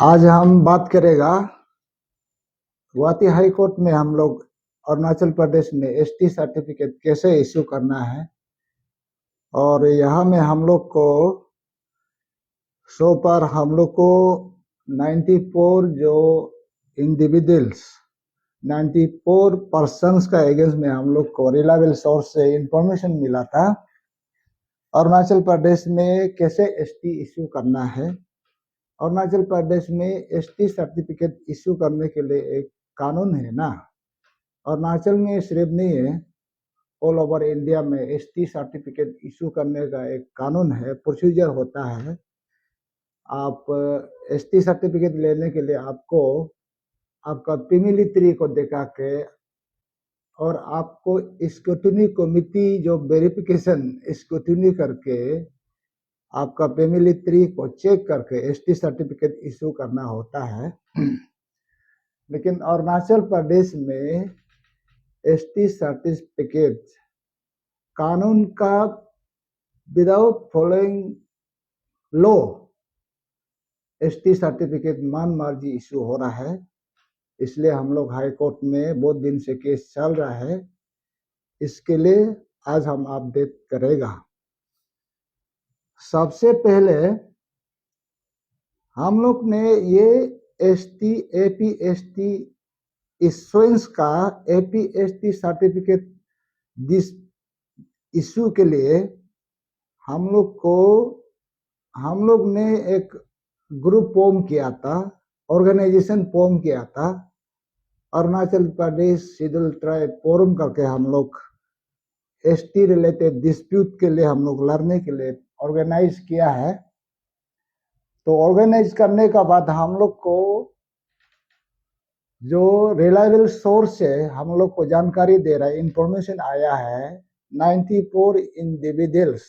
आज हम बात करेगा गुवाहाटी हाई कोर्ट में हम लोग अरुणाचल प्रदेश में एसटी सर्टिफिकेट कैसे इश्यू करना है। और यहाँ में हम लोग को सो पर हम लोग को 94 जो इंडिविजुअल्स 94 पर्सन्स का एगेंस्ट में हम लोग को रिलायबल सोर्स से इंफॉर्मेशन मिला था अरुणाचल प्रदेश में कैसे एसटी इश्यू करना है। अरुणाचल प्रदेश में एसटी सर्टिफिकेट इश्यू करने के लिए एक कानून है ना। अरुणाचल में सिर्फ नहीं है, ऑल ओवर इंडिया में एसटी सर्टिफिकेट इश्यू करने का एक कानून है, प्रोसीजर होता है। आप एसटी सर्टिफिकेट लेने के लिए आपको आपका फैमिली ट्री को दिखा के और आपको स्क्रूटनी कमिटी जो वेरिफिकेशन स्क्रूटनी करके आपका फैमिली ट्री को चेक करके एसटी सर्टिफिकेट इश्यू करना होता है। लेकिन अरुणाचल प्रदेश में एसटी सर्टिफिकेट कानून का without following law ST certificate मन मर्जी इश्यू हो रहा है। इसलिए हम लोग हाई कोर्ट में बहुत दिन से केस चल रहा है। इसके लिए आज हम अपडेट करेगा। सबसे पहले हम लोग ने ये एसटी एपीएसटी इश्यूएंस का एपीएसटी सर्टिफिकेट दिस इश्यू के लिए हम लोग ने एक ग्रुप फॉर्म किया था, ऑर्गेनाइजेशन फॉर्म किया था, Arunachal Pradesh schedule tribe forum करके हम लोग एसटी रिलेटेड डिस्प्यूट के लिए हम लोग लड़ने के लिए ऑर्गेनाइज किया है। तो ऑर्गेनाइज करने का बाद हम लोग को जो रिलायबल सोर्स है हम लोग को जानकारी दे रहा है, इंफॉर्मेशन आया है 94 इंडिविजुअल्स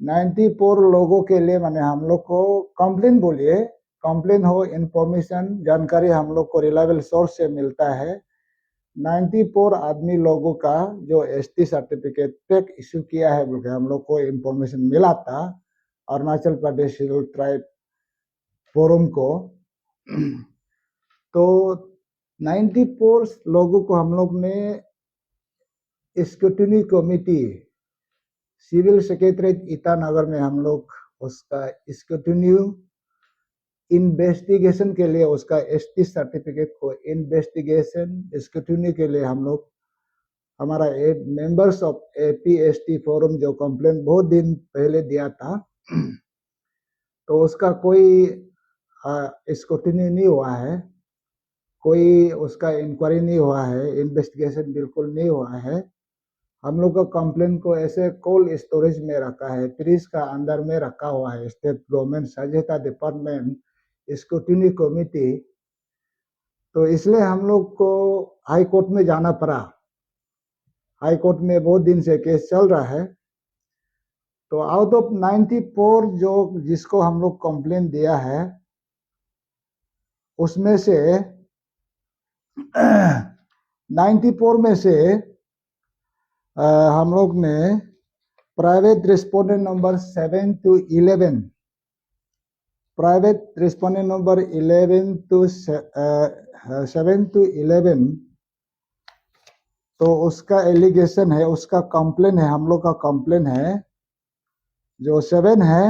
94 लोगों के लिए माने हम लोग को कंप्लेन बोलिए, कंप्लेन हो, इंफॉर्मेशन जानकारी हम लोग को रिलायबल सोर्स से मिलता है। 94 आदमी लोगों का जो एसटी सर्टिफिकेट फेक इश्यू किया है बोल के हम लोग को इंफॉर्मेशन मिला था Arunachal Pradesh schedule tribe forum को। तो 94 लोगों को हम लोग ने scrutiny committee civil secretariat Itanagar में हम लोग उसका स्क्रूटनी इन्वेस्टिगेशन के लिए उसका एसटी सर्टिफिकेट को इन्वेस्टिगेशन स्क्रूटनी के लिए हम लोग हमारा मेंबर्स ऑफ एपीएसटी फोरम जो कंप्लेन बहुत दिन पहले दिया था तो उसका कोई स्क्रूटनी नहीं हुआ है, कोई उसका इंक्वायरी नहीं हुआ है, इन्वेस्टिगेशन बिल्कुल नहीं हुआ है। हम लोग का कंप्लेन को ऐसे कोल्ड स्टोरेज में रखा है, फ्रीज का अंदर में रखा हुआ है। स्टेट गवर्नमेंट सहायता डिपार्टमेंट स्क्रूटनी कमिटी, तो इसलिए हम लोग को हाई कोर्ट में जाना पड़ा। हाई कोर्ट में बहुत दिन से केस चल रहा है। तो आउट ऑफ 94 जो जिसको हम लोग कंप्लेन दिया है उसमें से 94 में से हम लोग ने private respondent number 7 to 11 private respondent number 11 to 7 to 11 तो उसका एलिगेशन है, उसका कंप्लेन है, हम लोग का कंप्लेन है। जो 7 है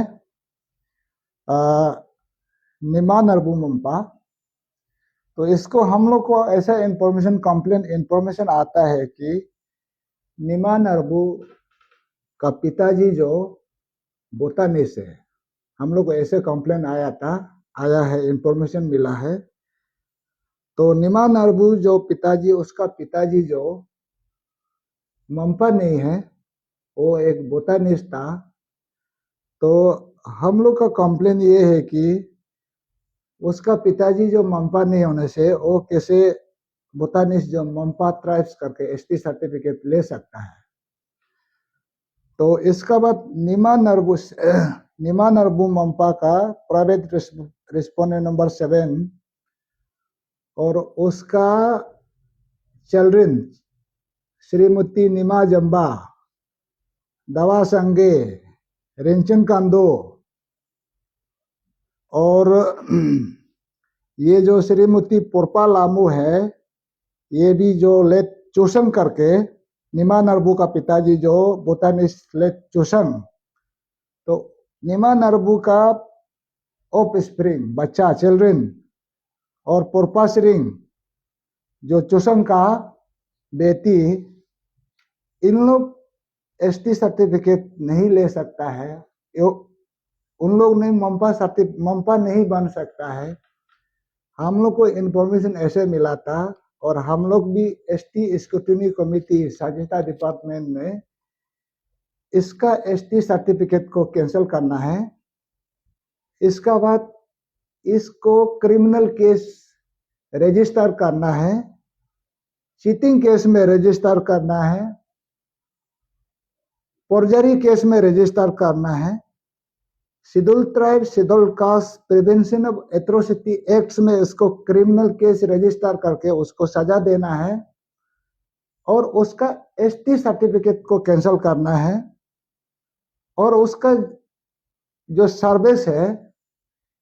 निमा नरबू मंपा, तो इसको हम लोग को ऐसा इंफॉर्मेशन कंप्लेन इंफॉर्मेशन आता है कि निमा नरबू का पिताजी जो बोटानिस है, हम लोग को ऐसे कंप्लेन आया है, इंफॉर्मेशन मिला है। तो निमा नरबू जो पिताजी, उसका पिताजी जो मंपा नहीं है, वो एक बोटानिस्ट था। तो हम लोग का कंप्लेन ये है कि उसका पिताजी जो मंपा नहीं होने से वो कैसे बोटानिस्ट जो मंपा ट्राइब्स करके एसटी सर्टिफिकेट ले सकता है। तो इसका बाद निमा नरबू मंपा का प्राइवेट रिस्पोंडेंट नंबर 7 और उसका चिल्ड्रन श्रीमती निमा जम्बा, दवा संगे, रेंचन कांदो और ये जो श्रीमती पोरपा लामू है, ये भी जो लेट चोशन करके, निमा नरबू का पिताजी जो बोटानिस्ट लेट चोशन, तो निमा नरबू का ऑफ स्प्रिंग बच्चा चिल्ड्रन और पोरपा सिरिंग जो चोशन का बेटी, इन लोग एसटी सर्टिफिकेट नहीं ले सकता है, उन लोग नहीं मम्पा नहीं बन सकता है। हम लोग को इन्फॉर्मेशन ऐसे मिला था और हम लोग भी एसटी स्क्रूटिनी कमेटी साजिता डिपार्टमेंट में इसका एसटी सर्टिफिकेट को कैंसिल करना है। इसका बाद इसको क्रिमिनल केस रजिस्टर करना है, चीटिंग केस में रजिस्टर करना है, फोर्जरी केस में रजिस्टर करना है, schedule tribe schedule caste prevention of atrocity act में इसको क्रिमिनल केस रजिस्टर करके उसको सजा देना है और उसका एसटी सर्टिफिकेट को कैंसिल करना है। और उसका जो सर्विस है,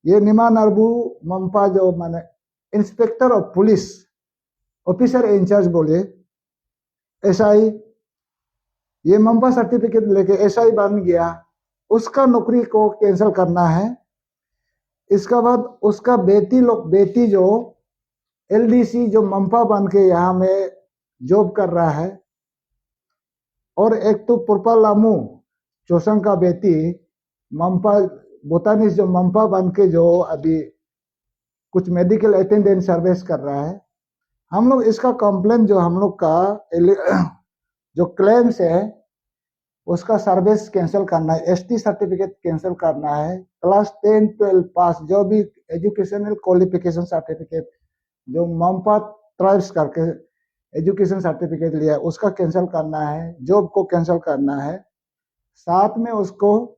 ये निमा नरबू मम्पा जो माने inspector of police officer incharge बोले एसआई, ये मम्पा सर्टिफिकेट लेके एसआई बन गया, उसका नौकरी को कैंसिल करना है। इसका बाद उसका बेटी जो एलडीसी जो मम्पा बन के यहाँ में जॉब कर रहा है, और एक तो पोरपा लामू चोसंग का बेटी मम्पा बोटानिस्ट जो मम्पा बन के जो अभी कुछ मेडिकल अटेंडेंट सर्विस कर रहा है। हम लोग इसका कंप्लेंट जो हम लोग का जो क्लेम्स है उसका सर्विस कैंसिल करना है, एसटी सर्टिफिकेट कैंसिल करना है, क्लास 10-12 पास जो भी एजुकेशनल क्वालिफिकेशन सर्टिफिकेट जो मम्पा ट्राइब्स करके एजुकेशन सर्टिफिकेट लिया है उसका कैंसिल करना है, जॉब को कैंसिल करना है। साथ में उसको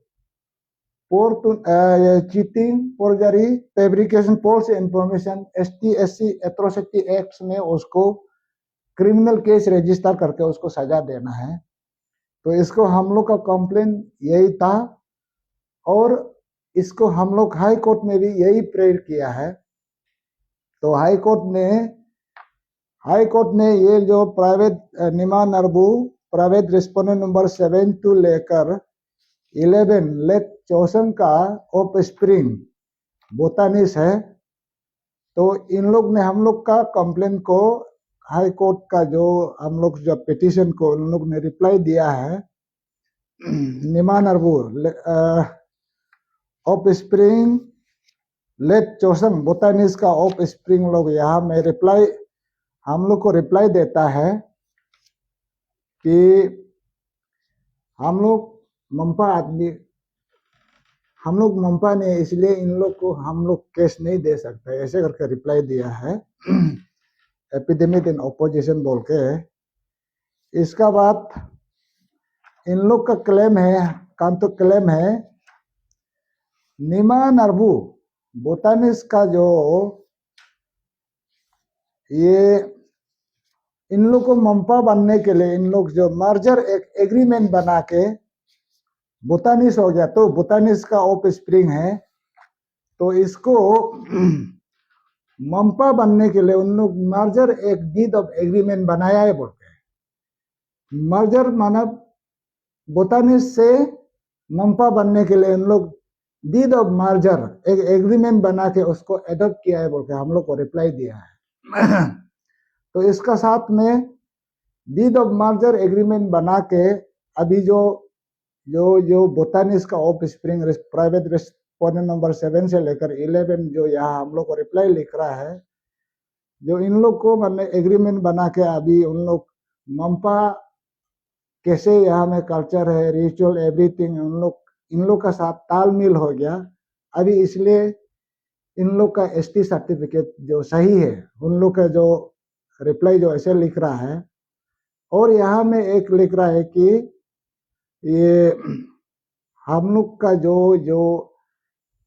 cheating, forgery, fabrication, false information, ST/SC atrocity act में उसको क्रिमिनल केस रजिस्टर करके उसको सजा देना है। तो इसको हम लोग का कंप्लेन यही था और इसको हम लोग हाई कोर्ट में भी यही प्रेयर किया है। तो हाई कोर्ट ने ये जो private Nima नरबू private respondent number 7 लेकर 11 लेट चौसन का ऑफ स्प्रिंग बोटानिस्ट है, तो इन लोग ने हम लोग का कंप्लेन को हाई कोर्ट का जो हम लोग जो पिटीशन को उन लोग ने रिप्लाई दिया है। Nima नरबू of spring late चौसन botanist का ऑफ स्प्रिंग लोग यहाँ में रिप्लाई हम लोग को रिप्लाई देता है कि हम लोग मम्पा ने इसलिए इन लोग को हम लोग केस नहीं दे सकते, ऐसे करके रिप्लाई दिया है एपिडेमिक इन ऑपोजिशन बोल के। इसका बाद इन लोग का क्लेम है निमा नरबू बोटानिस्ट का जो ये इन लोग को मम्पा बनने के लिए इन लोग जो मर्जर एक एग्रीमेंट बना के बोटानिस्ट हो गया, तो बोटानिस्ट का ऑफ स्प्रिंग है, तो इसको मम्पा बनने के लिए उन लोग मर्जर एक डीड ऑफ एग्रीमेंट बनाया है बोलते हैं। मर्जर माना बोटानिस्ट से मम्पा बनने के लिए उन लोग डीड ऑफ मर्जर एक एग्रीमेंट बना के उसको एडॉप्ट किया है बोल के हम लोग को रिप्लाई दिया है। तो इसका साथ में डीड ऑफ मर्जर एग्रीमेंट बना के अभी जो बोटानिस्ट का of spring private respondent number 7 से लेकर 11 जो यहाँ हम लोग को रिप्लाई लिख रहा है, जो इन लोग को मैंने एग्रीमेंट बना के अभी उन लोग मम्पा कैसे यहाँ में कल्चर है, रिचुअल, एवरीथिंग इन लोग का साथ तालमेल हो गया अभी, इसलिए इन लोग का एसटी सर्टिफिकेट जो सही है, उन लोग का जो रिप्लाई जो ऐसे लिख रहा है। और यहाँ में एक लिख रहा है कि ये हम लोग का जो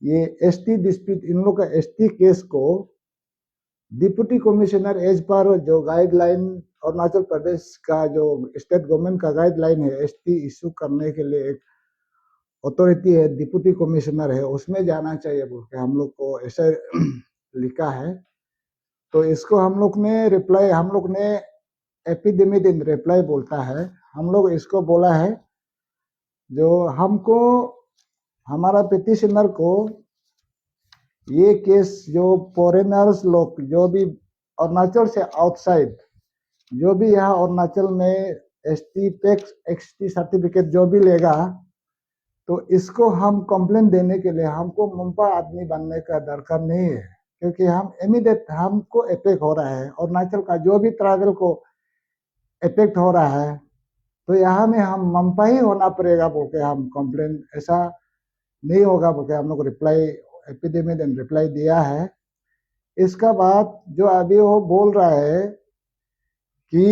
ये एसटी डिस्प्यूट, इन लोग का एसटी केस को डिप्टी कमिश्नर एज पर जो गाइडलाइन अरुणाचल प्रदेश का जो स्टेट गवर्नमेंट का गाइडलाइन है एसटी इशू करने के लिए एक अथॉरिटी है, डिप्टी कमिश्नर है, उसमें जाना चाहिए बोल के हम लोग को ऐसे लिखा है। तो इसको हम लोग ने एपिडेमिक इन रिप्लाई बोलता है। हम लोग इसको बोला है जो हमको हमारा पिटिशनर को ये केस जो फॉरेनर्स लोग जो भी अरुणाचल से आउटसाइड जो भी यहाँ अरुणाचल में एसटी टैक्स एक्सटी सर्टिफिकेट जो भी लेगा तो इसको हम कंप्लेंट देने के लिए हमको मुंपा आदमी बनने का दरकार नहीं है, क्योंकि हम इमीडिएट हमको इफेक्ट हो रहा है अरुणाचल का जो भी ट्रैवल को इफेक्ट हो रहा है। तो यहाँ में हम मुंपा ही होना पड़ेगा बोल के हम कंप्लेंट ऐसा नहीं होगा बोल के हम लोग रिप्लाई एपिडेमिक एंड रिप्लाई दिया है। इसका बाद जो अभी वो बोल रहा है कि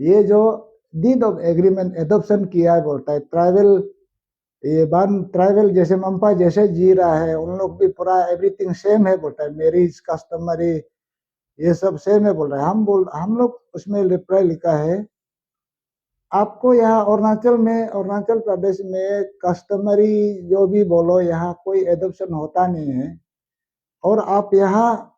ये जो डीड ऑफ एग्रीमेंट एडॉप्शन किया है बोलता है ट्राइबल जैसे मंपा जैसे जी रहा है उन लोग भी पूरा एवरीथिंग सेम है बोलता है, मैरिज कस्टमरी ये सब सेम है बोल रहा है। हम लोग उसमें रिप्लाई लिखा है आपको यहाँ अरुणाचल प्रदेश में कस्टमरी जो भी बोलो यहाँ कोई एडॉप्शन होता नहीं है, और आप यहाँ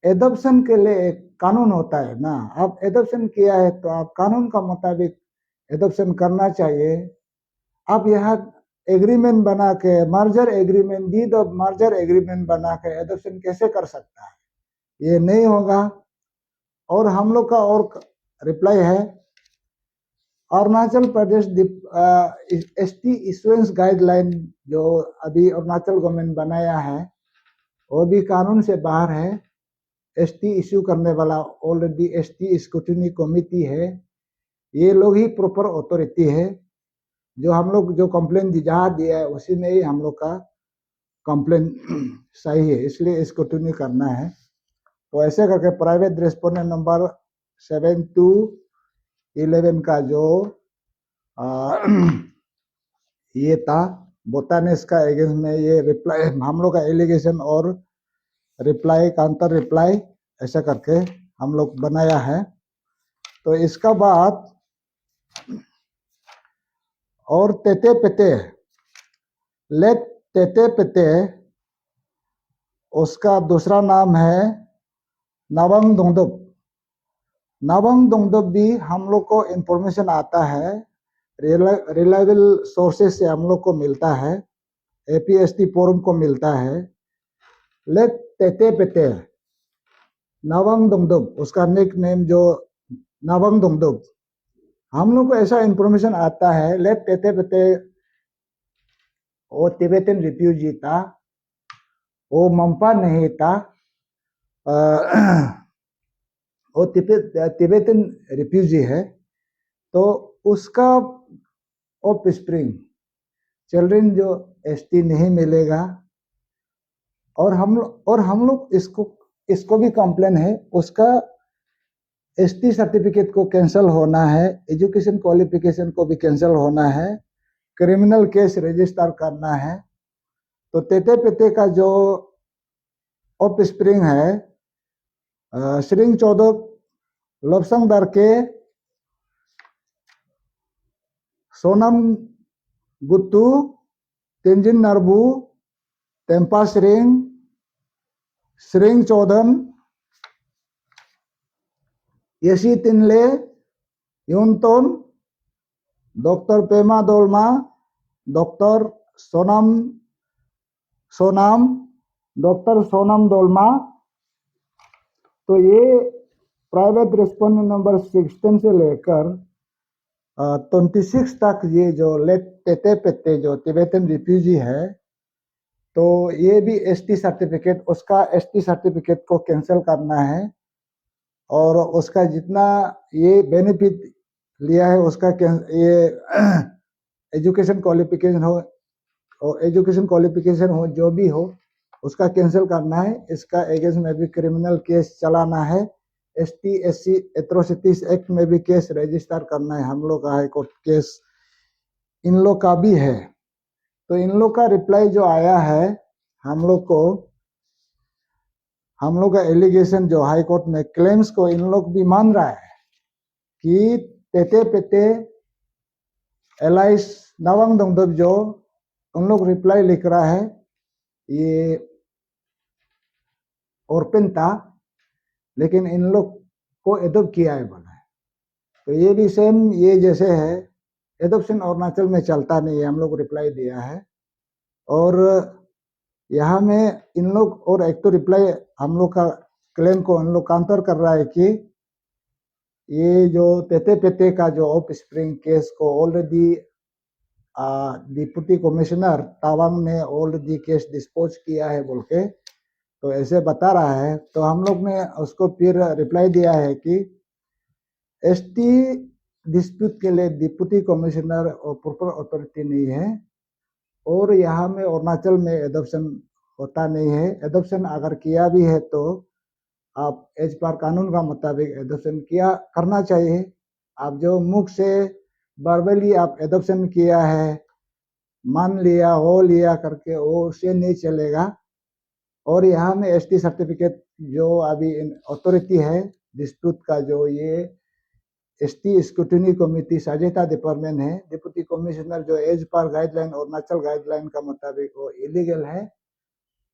एडॉप्शन के लिए एक कानून होता है ना, आप एडॉप्शन किया है तो आप कानून का मुताबिक एडॉप्शन करना चाहिए। आप यहाँ एग्रीमेंट बना के merger agreement deed of merger agreement बना के एडॉप्शन कैसे कर सकता है, ये नहीं होगा। और हम लोग का और रिप्लाई है Arunachal Pradesh ST issuance guideline जो अभी अरुणाचल गवर्नमेंट बनाया है वो भी कानून से बाहर है। एसटी इश्यू करने वाला ऑलरेडी एसटी स्क्रूटिनी कमेटी है, ये लोग ही प्रॉपर अथॉरिटी है। जो हम लोग जो कंप्लेन जहाँ दिया है उसी में ही हम लोग का कंप्लेन सही है, इसलिए स्क्रूटिनी करना है। तो ऐसे करके प्राइवेट रेस्पोंडेंट नंबर 7/2/11 का जो ये था बोटानिस का एगेंस्ट में ये रिप्लाई हम लोग का एलिगेशन और रिप्लाई काउंटर रिप्लाई ऐसा करके हम लोग बनाया है। तो इसका बाद और तेते पेते लेट तेते पेते उसका दूसरा नाम है नवंग दोंगदुप। नवंग दोंगदुप भी हम लोग को इंफॉर्मेशन आता है रिलायबल सोर्सेस से हम लोग को मिलता है, एपीएसटी फोरम को मिलता है। लेट तेते पेते नवंग दोंगदुप उसका निक नेम जो नवंग दोंगदुप, हम लोग को ऐसा इंफॉर्मेशन आता है लेट तेते पेते वो तिब्बतन रिफ्यूजी था, वो मंपा नहीं था, वो तिब्बतन रिफ्यूजी है। तो उसका ऑफ स्प्रिंग चिल्ड्रन जो एसटी नहीं मिलेगा, और हम लोग इसको भी कंप्लेन है उसका एसटी सर्टिफिकेट को कैंसिल होना है, एजुकेशन क्वालिफिकेशन को भी कैंसिल होना है, क्रिमिनल केस रजिस्टर करना है। तो तेते पेते का जो ऑफ स्प्रिंग है Tsering Chodak Lapsang Darke Sonam Guttu Tenzin Norbu Tempa Tsering Chodhan Yeshi Tinley Yunton doctor Pema Dolma doctor doctor Sonam Dolma. तो ये प्राइवेट रेस्पोंडेंट नंबर 16 से लेकर 26 तक ये जो लेट तेते पेते जो तिब्बतन रिफ्यूजी है, तो ये भी एसटी सर्टिफिकेट उसका एसटी सर्टिफिकेट को कैंसिल करना है, और उसका जितना ये बेनिफिट लिया है उसका ये एजुकेशन क्वालिफिकेशन हो जो भी हो उसका कैंसिल करना है। इसका अगेंस्ट में भी क्रिमिनल केस चलाना है, एसटी एससी एट्रोसिटीज एक्ट में भी केस रजिस्टर करना है। हम लोग का हाई कोर्ट केस इन लोग का भी है। तो इन लोग का रिप्लाई जो आया है हम लोग का एलिगेशन जो हाई कोर्ट में क्लेम्स को इन लोग भी मान रहा है कि तेते पेते एलाइस नवंग दोंगदुप जो उन लोग रिप्लाई लिख रहा है ये ओपन था लेकिन इन लोग को एडॉप्ट किया है बोला है। तो ये भी सेम ये जैसे है, एडॉप्शन अरुणाचल में चलता नहीं है, हम लोग रिप्लाई दिया है। और यहाँ में इन लोग और एक तो रिप्लाई हम लोग का क्लेम को इन लोग काउंटर कर रहा है कि ये जो तेते पेते का जो ऑफ स्प्रिंग केस को ऑलरेडी डिप्टी कमिश्नर तावांग ने ऑलरेडी केस डिस्पोज किया है बोल के तो ऐसे बता रहा है। तो हम लोग ने उसको फिर रिप्लाई दिया है कि एसटी डिस्प्यूट के लिए डिप्टी कमिश्नर और प्रॉपर अथॉरिटी नहीं है और यहाँ में अरुणाचल में एडॉप्शन होता नहीं है। एडॉप्शन अगर किया भी है तो आप एज पर कानून का मुताबिक एडॉप्शन किया करना चाहिए। आप जो मुख से वर्बली आप एडॉप्शन किया है, मान लिया हो लिया करके वो उससे नहीं चलेगा। और यहाँ में एसटी सर्टिफिकेट जो अभी अथॉरिटी है डिस्प्यूट का, जो ये एसटी स्क्रूटिनी कमिटी सहायता डिपार्टमेंट है, डिप्टी कमिश्नर जो एज पर गाइडलाइन और अरुणाचल गाइडलाइन का मुताबिक वो इलीगल है।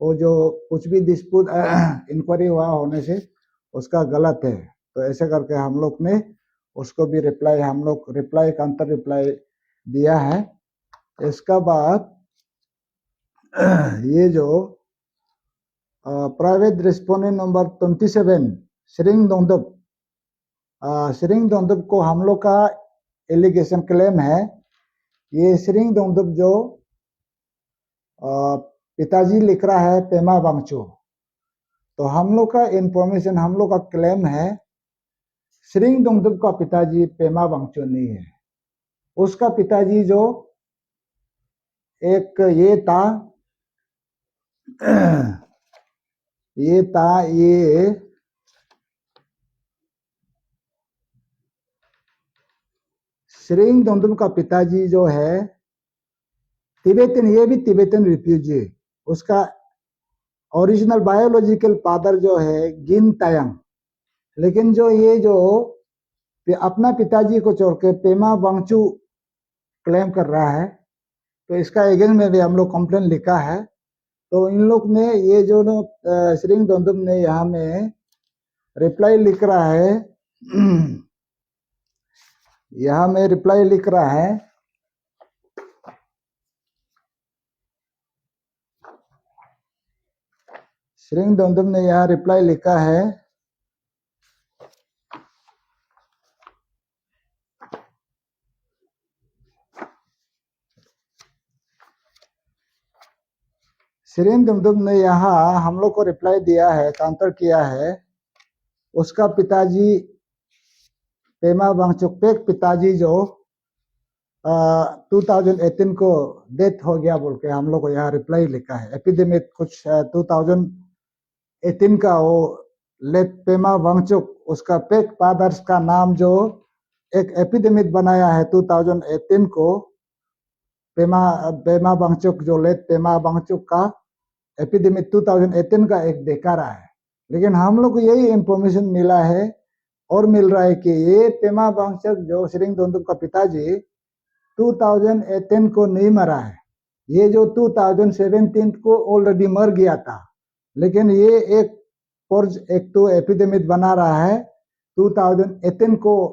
वो जो कुछ भी डिस्प्यूट इंक्वायरी हुआ होने से उसका गलत है। तो ऐसे करके हम लोग ने उसको भी रिप्लाई, हम लोग रिप्लाई काउंटर रिप्लाई दिया है। इसका बाद ये जो प्राइवेट रिस्पोंडेंट नंबर 27 श्रिंग दोंदुप को हम लोग का एलिगेशन क्लेम है। ये श्रिंग दोंदुप जो पिताजी लिख रहा है पेमा वांगचू, तो हम लोग का इंफॉर्मेशन, हम लोग का क्लेम है श्रिंग दोंदुप का पिताजी पेमा वांगचू नहीं है। उसका पिताजी जो एक ये श्रिंग दोंदुप का पिताजी जो है तिब्बतन, ये भी तिब्बतन रिफ्यूजी। उसका ओरिजिनल बायोलॉजिकल फादर जो है गिन तायंग, लेकिन जो ये जो अपना पिताजी को छोड़ के पेमा वांगचू क्लेम कर रहा है, तो इसका अगेंस्ट में भी हम लोग कंप्लेन लिखा है। तो इन लोग ने ये जो श्रिंग दोंदुप ने यहाँ में रिप्लाई लिख रहा है यहाँ में रिप्लाई लिख रहा है श्रिंग दोंदुप ने यहाँ रिप्लाई लिखा है श्रिंग दोंदुप ने यहाँ हम लोग को रिप्लाई दिया है, काउंटर किया है। उसका पिताजी पेमा वांगचुक पेक पिताजी जो 2018 को डेथ हो गया बोल के हम लोग को यहाँ रिप्लाई लिखा है। एपिडेमिक कुछ 2018 का वो लेट पेमा वांगचुक, उसका पेक फादर्स का नाम जो एक एपिडेमिक बनाया है 2018 को, पेमा वांगचुक जो लेट पेमा वांगचुक का एपिडेमिक 2018 का एक देखा रहा है। लेकिन हम लोग को यही इंफॉर्मेशन मिला है और मिल रहा है कि ये पेमा वांगचुक जो श्रिंग दोंदुप का पिताजी 2018 को नहीं मरा है, ये जो 2017 को ऑलरेडी मर गया था। लेकिन ये एक तो एपिडेमिक बना रहा है 2018 को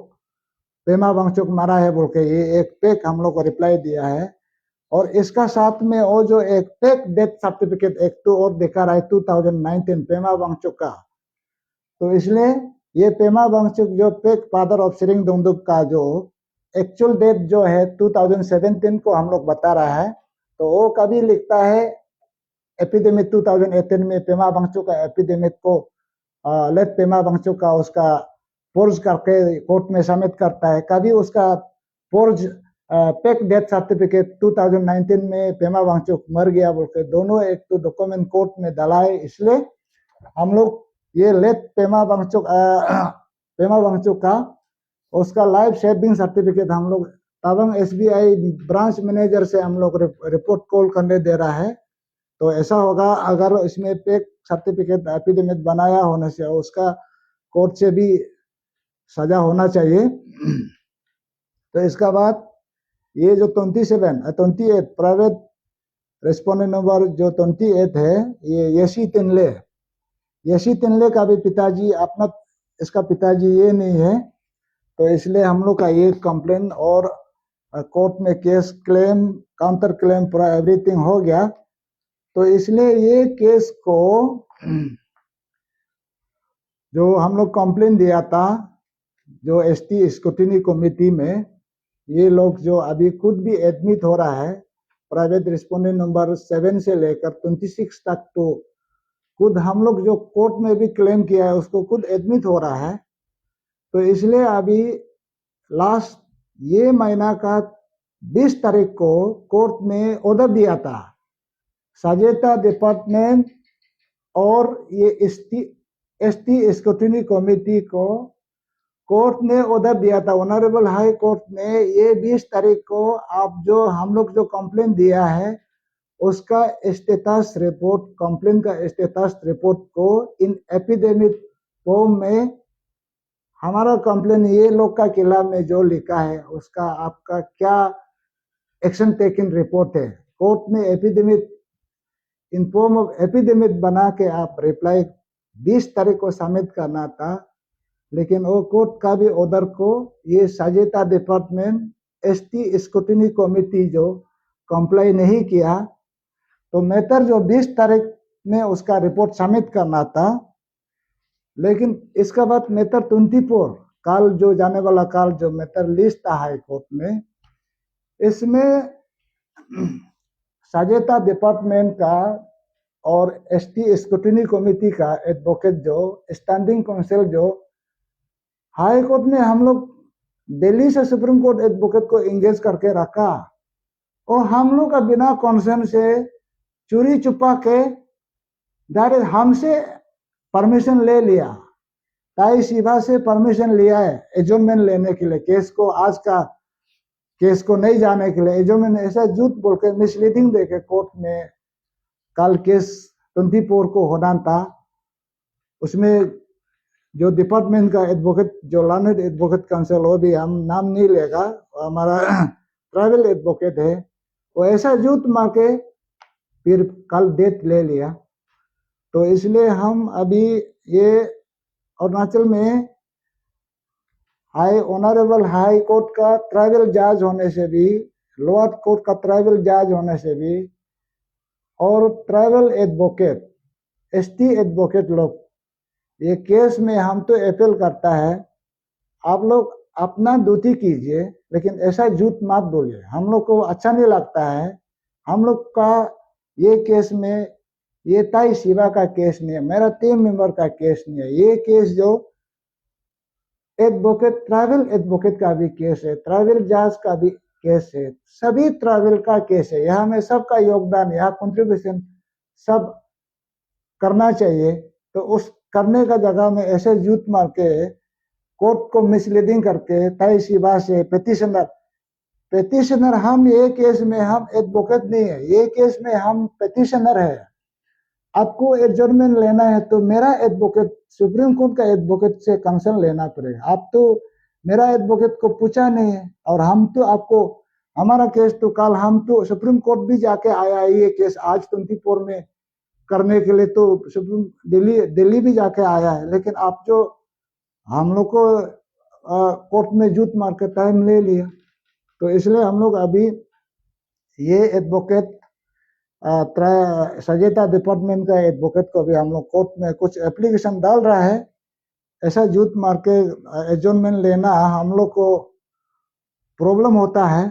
पेमा वांगचुक मरा है बोल के ये एक पेक हम लोग को रिप्लाई दिया है। और इसका साथ में वो जो एक फेक डेथ सर्टिफिकेट एक तो और दिखा रहा है 2019 पेमा वांगचुक का। तो इसलिए ये पेमा वांगचुक जो फेक फादर ऑफ श्रिंग दोंदुप का जो एक्चुअल डेथ जो है 2017 को हम लोग बता रहा है, तो वो कभी लिखता है एपिडेमिक 2018 में पेमा वांगचुक का एपिडेमिक को लेट पेमा वांगचुक का उसका फोर्ज करके कोर्ट में सबमिट करता है। कभी उसका फोर्ज पेक डेथ सर्टिफिकेट 2019 में पेमा वांगचुक मर गया बोल के दोनों एक तो डॉक्यूमेंट कोर्ट में डलाए। इसलिए हम लोग ये लेट पेमा वांगचुक का उसका लाइफ सेविंग सर्टिफिकेट हम लोग तवांग एसबीआई ब्रांच मैनेजर से हम लोग रिपोर्ट कॉल करने दे रहा है। तो ऐसा होगा अगर इसमें पेक सर्टिफिकेट एपिडेमिक बनाया होने से उसका कोर्ट से भी सजा होना चाहिए। तो इसका बाद ये जो 28 प्राइवेट रेस्पोंडेंट नंबर जो 28 है, ये यशी तिनले का भी पिताजी अपना, इसका पिताजी ये नहीं है, तो इसलिए हम लोग का ये कंप्लेन और कोर्ट में केस क्लेम काउंटर क्लेम पूरा एवरीथिंग हो गया। तो इसलिए ये केस को जो हम लोग कंप्लेन दिया था जो एसटी स्क्रूटिनी कमेटी में, ये लोग जो अभी खुद भी एडमिट हो रहा है, प्राइवेट रिस्पोंडेंट नंबर 7 से लेकर 26 तक, तो खुद हम लोग जो कोर्ट में भी क्लेम किया है उसको खुद एडमिट हो रहा है। तो इसलिए अभी लास्ट ये महीना का 20 तारीख को कोर्ट में ऑर्डर दिया था, सहायता डिपार्टमेंट और ये एसटी स्क्रूटिनी कमेटी को कोर्ट ने ऑर्डर दिया था, ऑनरेबल हाई कोर्ट ने ये 20 तारीख को आप जो हम लोग जो कंप्लेन दिया है उसका स्टेटस रिपोर्ट, कंप्लेन का स्टेटस रिपोर्ट को इन एपिडेमिक फॉर्म में हमारा कंप्लेन ये लोग का खिलाफ में जो लिखा है उसका आपका क्या एक्शन टेकन रिपोर्ट है। कोर्ट में epidemic in form of epidemic बना के आप रिप्लाई 20 तारीख को सबमिट करना था, लेकिन वो कोर्ट का भी ऑर्डर को ये सहायता डिपार्टमेंट एसटी स्क्रूटिनी कमेटी जो कंप्लाई नहीं किया, तो मैटर जो 20 तारीख में उसका रिपोर्ट सबमिट करना था, लेकिन इसके बाद मैटर 24 काल जो जाने वाला काल जो मैटर लिस्ट था हाई कोर्ट में, इसमें सहायता डिपार्टमेंट का और एसटी स्क्रूटिनी कमेटी का एडवोकेट जो स्टैंडिंग काउंसिल जो हाई कोर्ट ने हम लोग दिल्ली से सुप्रीम कोर्ट एडवोकेट को एंगेज करके रखा, और हम लोग का बिना कंसर्न से चोरी छुपा के डायरेक्ट हमसे परमिशन ले लिया, ताई शिवा से परमिशन लिया है एडजमेंट लेने के लिए, केस को आज का केस को नहीं जाने के लिए एडजमेंट, ऐसा झूठ बोल के मिसलीडिंग देके कोर्ट में कल केस 24 को होना था। उसमें जो डिपार्टमेंट का एडवोकेट जो लर्नड एडवोकेट काउंसिल, वो भी हम नाम नहीं लेगा, हमारा ट्राइबल एडवोकेट है, वो ऐसा झूठ मार के फिर कल डेट ले लिया। तो इसलिए हम अभी ये अरुणाचल में हाई ऑनरेबल हाई कोर्ट का ट्राइबल जज होने से भी, लोअर कोर्ट का ट्राइबल जज होने से भी, और ट्राइबल एडवोकेट एसटी एडवोकेट लोग ये केस में हम तो अपील करता है, आप लोग अपना ड्यूटी कीजिए, लेकिन ऐसा झूठ मत बोलिए, हम लोग को अच्छा नहीं लगता है। हम लोग का ये केस में ये ताई शिवा का केस नहीं है, मेरा टीम मेंबर का केस नहीं है, ये केस जो एडवोकेट ट्राइबल एडवोकेट का भी केस है, ट्राइबल जज का भी केस है, सभी ट्राइबल का केस है। यहाँ में सबका योगदान, यहाँ कंट्रीब्यूशन सब करना चाहिए। तो उस करने का जगह में ऐसे झूठ मार के कोर्ट को मिसलीडिंग करके ताई शिवा से पेटिशनर हम ये केस में हम एडवोकेट नहीं है, ये केस में हम पेटिशनर है। आपको एडजमेंट लेना है तो मेरा एडवोकेट सुप्रीम कोर्ट का एडवोकेट से कंसर्न लेना पड़ेगा। आप तो मेरा एडवोकेट को पूछा नहीं है, और हम तो आपको हमारा केस तो कल हम तो सुप्रीम कोर्ट भी जाके आया है, ये केस आज 24 में करने के लिए तो सुप्रीम दिल्ली भी जाके आया है, लेकिन आप जो हम लोग को कोर्ट में झूठ मार के टाइम ले लिया। तो इसलिए हम लोग अभी ये एडवोकेट सहायता डिपार्टमेंट का एडवोकेट को भी हम लोग कोर्ट में कुछ एप्लीकेशन डाल रहा है, ऐसा झूठ मार के एडजमेंट लेना हम लोग को प्रॉब्लम होता है।